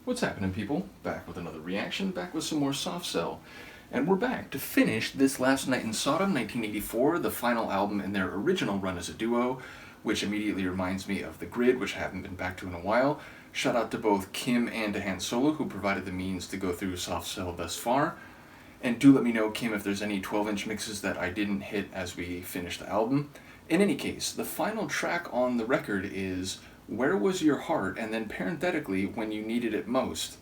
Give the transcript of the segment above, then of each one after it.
What's happening, people? Back with another reaction, back with some more Soft Cell. And we're back to finish This Last Night in Sodom, 1984, the final album in their original run as a duo, which immediately reminds me of The Grid, which I haven't been back to in a while. Shout out to both Kim and to Han Solo, who provided the means to go through Soft Cell thus far. And do let me know, Kim, if there's any 12-inch mixes that I didn't hit as we finish the album. In any case, the final track on the record is Where Was Your Heart? And then parenthetically, When You Needed It Most.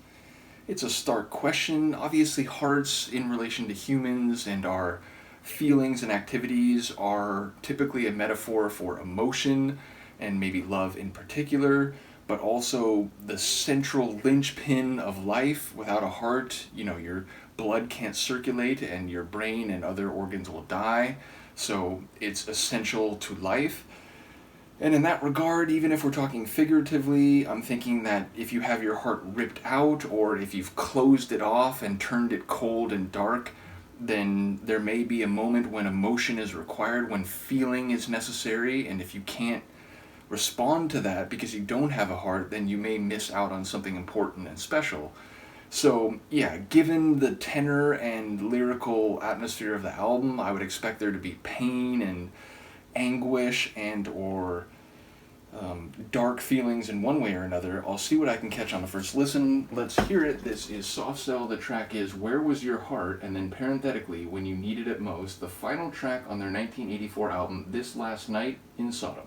It's a stark question. Obviously, hearts in relation to humans and our feelings and activities are typically a metaphor for emotion, and maybe love in particular, but also the central linchpin of life. Without a heart, your blood can't circulate and your brain and other organs will die. So it's essential to life. And in that regard, even if we're talking figuratively, I'm thinking that if you have your heart ripped out, or if you've closed it off and turned it cold and dark, then there may be a moment when emotion is required, when feeling is necessary, and if you can't respond to that because you don't have a heart, then you may miss out on something important and special. So yeah, given the tenor and lyrical atmosphere of the album, I would expect there to be pain and anguish and or dark feelings in one way or another. I'll see what I can catch on the first listen. Let's hear it. This is Soft Cell. The track is Where Was Your Heart? And then parenthetically, When You Needed It Most, the final track on their 1984 album, This Last Night in Sodom.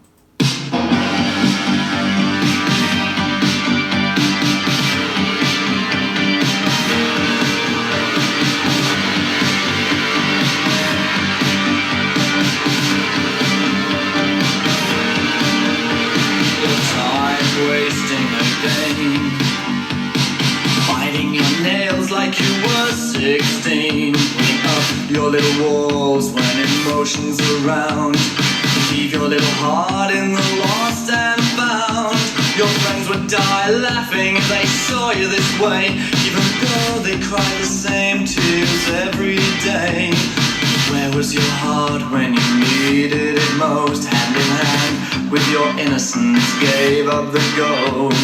Like you were 16, putting up your little walls when emotions around. Leave your little heart in the lost and found. Your friends would die laughing if they saw you this way, even though they cry the same tears every day. Where was your heart when you needed it most? Hand in hand with your innocence, gave up the ghost.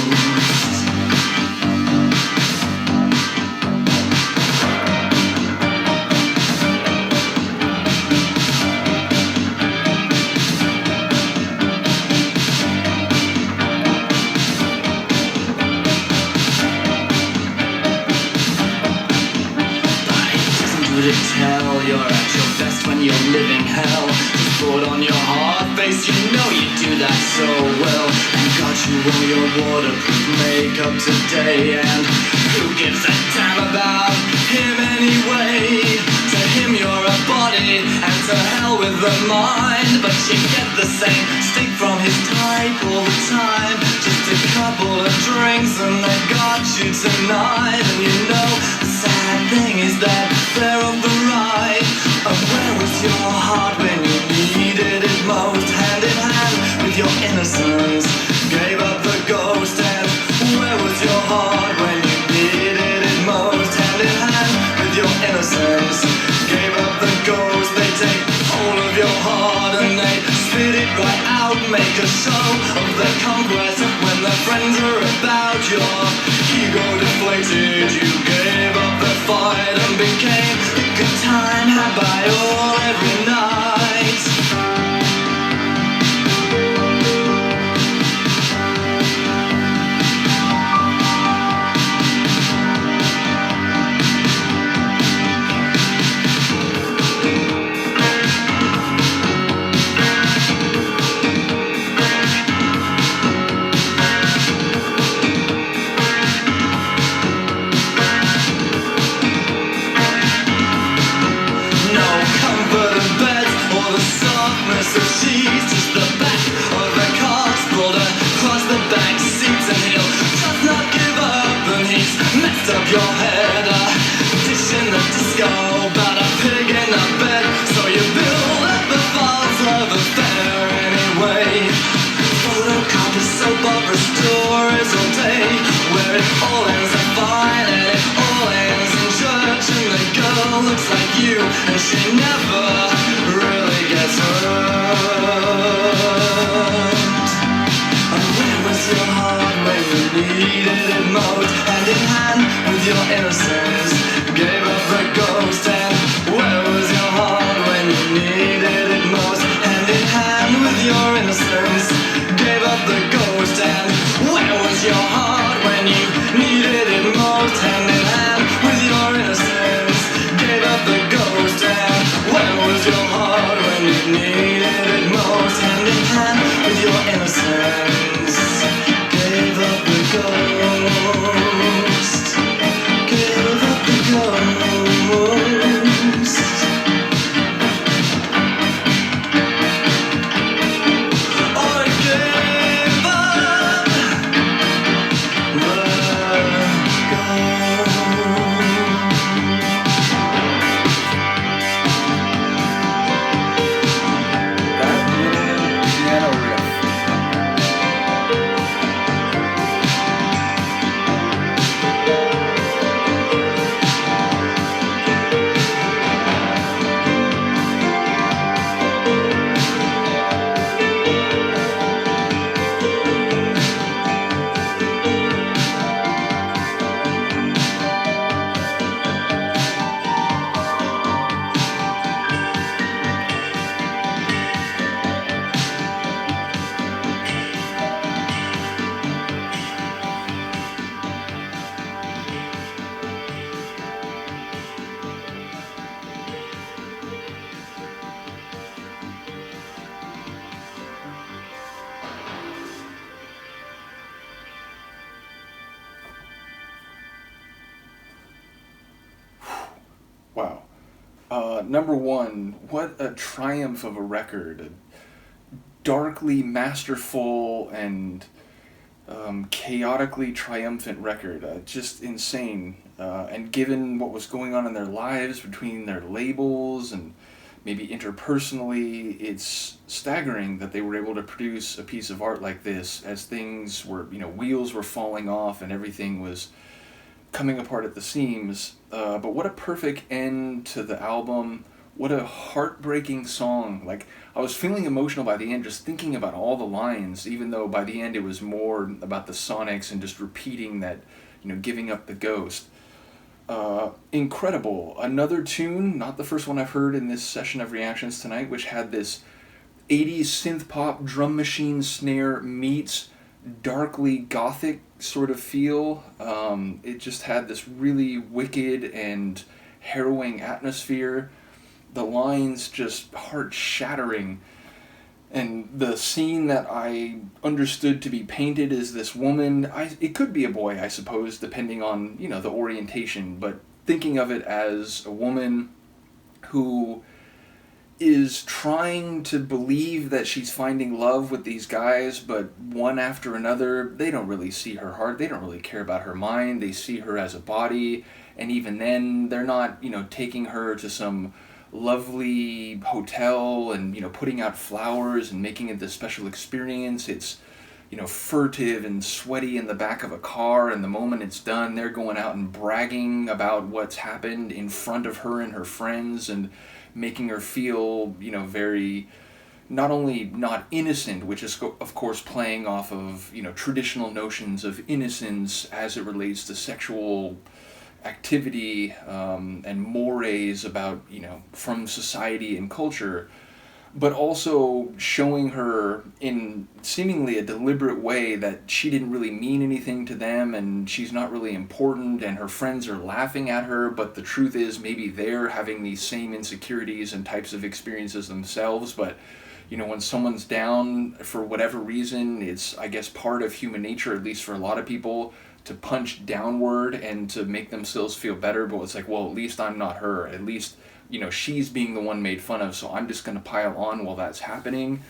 Tell you're at your best when you're living hell. Just put on your hard face, you know you do that so well. And got you all your waterproof makeup today. And who gives a damn about him anyway? To him you're a body, and to hell with the mind. But you get the same stick from his type all the time. Just a couple of drinks and they got you tonight. And you know the sad thing is that they're of the right. And where was your heart when you needed it most? Hand in hand with your innocence, gave up the ghost. And where was your heart when you needed it most? Hand in hand with your innocence, gave up the ghost. They take hold of your heart and they spit it right out. Make a show of their conquest when their friends are about. Your ego deflated, you gave up the fight and became the good time had by all every night. So she's just the back of the car, sprawled across the back seats, and he'll just not give up. And he's messed up your head, a dish in the disco, about a pig in a bed. So you build up a false love affair anyway. Photocopy soap opera stories all day, where it all ends up fine and it all ends in church. And the girl looks like you, and she never really gets hurt. And where was your heart when you needed it most? And it your innocence? Gave up the ghost, and where was your heart when you needed it most? Hand in hand with your innocence. Gave up the ghost, and where was your heart when you needed it most? Hand in hand with your innocence. Gave up the ghost, and where was your heart when you needed it most? Hand in hand with your innocence. Gave up the ghost. Gave up the ghost. I gave up the That little piano riff. Wow. Number one, what a triumph of a record. A darkly masterful and chaotically triumphant record. Just insane. And given what was going on in their lives between their labels and maybe interpersonally, it's staggering that they were able to produce a piece of art like this as things were, wheels were falling off and everything was coming apart at the seams. But what a perfect end to the album. What a heartbreaking song. Like, I was feeling emotional by the end just thinking about all the lines, even though by the end it was more about the sonics and just repeating that, giving up the ghost. Incredible. Another tune, not the first one I've heard in this session of reactions tonight, which had this 80s synth pop drum machine snare meets darkly gothic sort of feel. It just had this really wicked and harrowing atmosphere. The lines just heart-shattering. And the scene that I understood to be painted as this woman, it could be a boy, I suppose, depending on, the orientation, but thinking of it as a woman who is trying to believe that she's finding love with these guys, but one after another, they don't really see her heart, they don't really care about her mind, they see her as a body, and even then, they're not, taking her to some lovely hotel and, putting out flowers and making it this special experience. It's, furtive and sweaty in the back of a car, and the moment it's done, they're going out and bragging about what's happened in front of her and her friends and making her feel, very, not only not innocent, which is, of course, playing off of, traditional notions of innocence as it relates to sexual activity and mores about, from society and culture, but also showing her in seemingly a deliberate way that she didn't really mean anything to them and she's not really important and her friends are laughing at her, but the truth is maybe they're having these same insecurities and types of experiences themselves. But when someone's down for whatever reason, it's, I guess, part of human nature, at least for a lot of people, to punch downward and to make themselves feel better. But it's like, well, at least I'm not her. At least, she's being the one made fun of, so I'm just going to pile on while that's happening.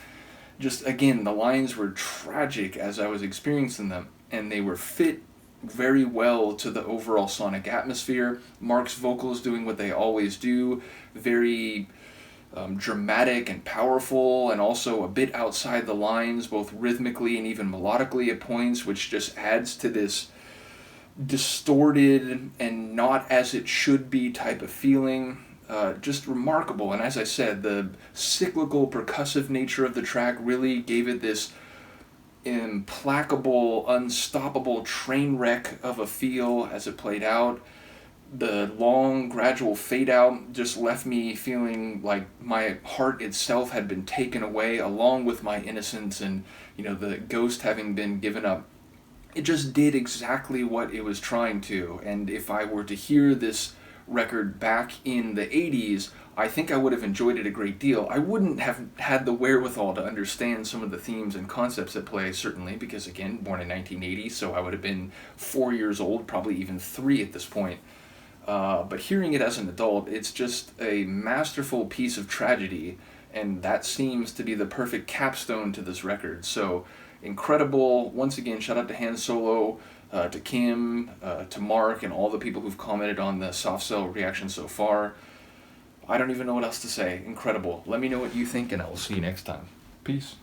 Just, again, the lines were tragic as I was experiencing them, and they were fit very well to the overall sonic atmosphere. Marc's vocals doing what they always do, very dramatic and powerful, and also a bit outside the lines, both rhythmically and even melodically at points, which just adds to this distorted and not as it should be type of feeling. Just remarkable. And as I said, the cyclical percussive nature of the track really gave it this implacable, unstoppable train wreck of a feel as it played out. The long, gradual fade out just left me feeling like my heart itself had been taken away, along with my innocence and, the ghost having been given up. It just did exactly what it was trying to, and if I were to hear this record back in the 80s, I think I would have enjoyed it a great deal. I wouldn't have had the wherewithal to understand some of the themes and concepts at play, certainly, because, again, born in 1980, so I would have been 4 years old, probably even 3 at this point. But hearing it as an adult, it's just a masterful piece of tragedy, and that seems to be the perfect capstone to this record. So, incredible. Once again, shout out to Han Solo, to Kim, to Mark, and all the people who've commented on the soft cell reaction so far. I don't even know what else to say. Incredible. Let me know what you think, and I will see you next time. Peace.